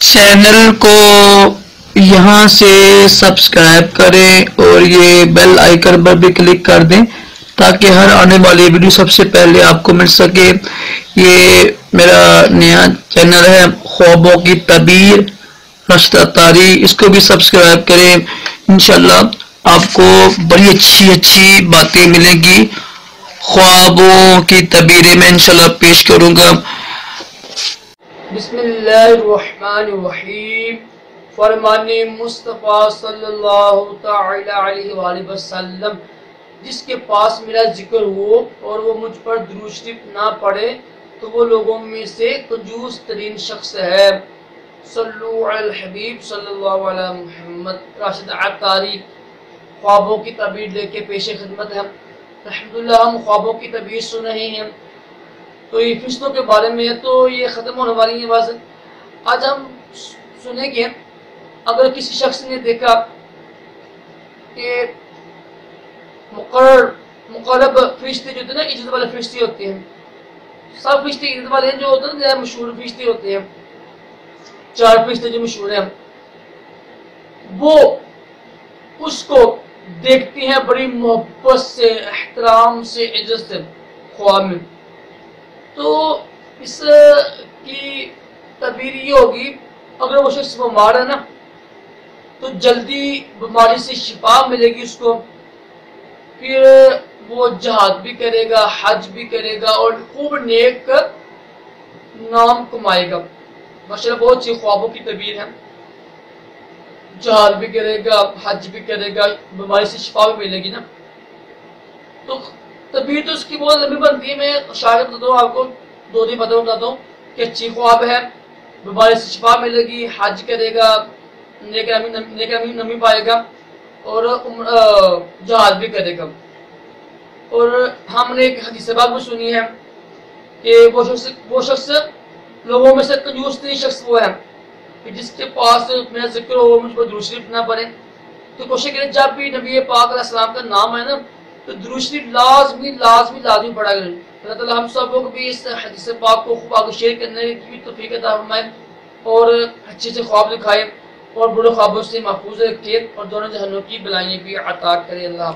Channel کو یہاں سے سبسکرائب کریں اور یہ بیل آئیکن پر بھی کلک کر دیں تاکہ ہر آنے والی ویڈیو سب سے پہلے آپ کو مل سکے۔ یہ میرا نیا چینل ہے خوابوں کی تعبیر رشتہ طاری، اس کو بھی سبسکرائب کریں۔ انشاءاللہ آپ کو بڑی اچھی باتیں ملیں گی۔ خوابوں کی تعبیریں میں انشاءاللہ پیش کروں گا۔ بسم اللہ الرحمن الرحیم۔ فرمان مصطفیٰ صلی اللہ تعالی علیہ وآلہ وسلم، جس کے پاس میرا ذکر ہو اور وہ مجھ پر درود شریف نہ پڑھے تو وہ لوگوں میں سے کنجوس ترین شخص ہے۔ صلو علی الحبیب صلی اللہ علیہ محمد۔ راشد عطاری خوابوں کی تعبیر لے کے پیش خدمت ہے۔ الحمدللہ ہم خوابوں کی تعبیر سن رہے ہیں۔ تو یہ فرشتوں کے بارے میں ہے، تو یہ ختم ہونے والی ہے بات۔ آج ہم سنیں گے اگر کسی شخص نے دیکھا کہ مقرب فرشتے جو ہوتے ہیں نا، عزت والے فرشتے ہوتے ہیں، سب فرشتے عزت والے ہیں جو ہوتے ہیں نا، مشہور فرشتے ہوتے ہیں، 4 فرشتے جو مشہور ہیں، وہ اس کو دیکھتے ہیں بڑی محبت سے، احترام سے، عزت سے خواب میں۔ تو اس کی تعبیر یہ ہوگی اگر وہ شخص بیمار ہے نا تو جلدی بیماری سے شفا ملے گی اس کو، پھر وہ جہاد بھی کرے گا، حج بھی کرے گا اور خوب نیک نام کمائے گا۔ ماشاءاللہ بہت سی خوابوں کی تعبیر ہے۔ جہاد بھی کرے گا، حج بھی کرے گا، بیماری سے شفا بھی ملے گی نا۔ تو تعبیر تو اس کی بہت لمبی بنتی ہے، میں شاید بتاتا ہوں آپ کو، 2 دن بتاتا ہوں کہ اچھی خواب ہے، بیماری سے شفا ملے گی، حج کرے گا، نیک نمی پائے گا اور جہاد بھی کرے گا۔ اور ہم نے ایک حدیث پاک بھی سنی ہے کہ وہ شخص لوگوں میں سے کنجوس ترین شخص وہ ہے کہ جس کے پاس میرا ذکر ہو وہ مجھ پر درود شریف نہ پڑھے۔ تو کوشش کریں جب بھی نبی پاک علیہ السلام کا نام ہے نا تو درود شریف لازمی پڑھا کریں۔ اللہ تعالیٰ ہم سب کو بھی اس حدیث پاک کو خوب آگے شیئر کرنے کی توفیق عطا فرمائے اور اچھے سے خواب دکھائے اور برے خوابوں سے محفوظ رکھے اور دونوں جہانوں کی بلائیں بھی عطا کرے۔ اللہ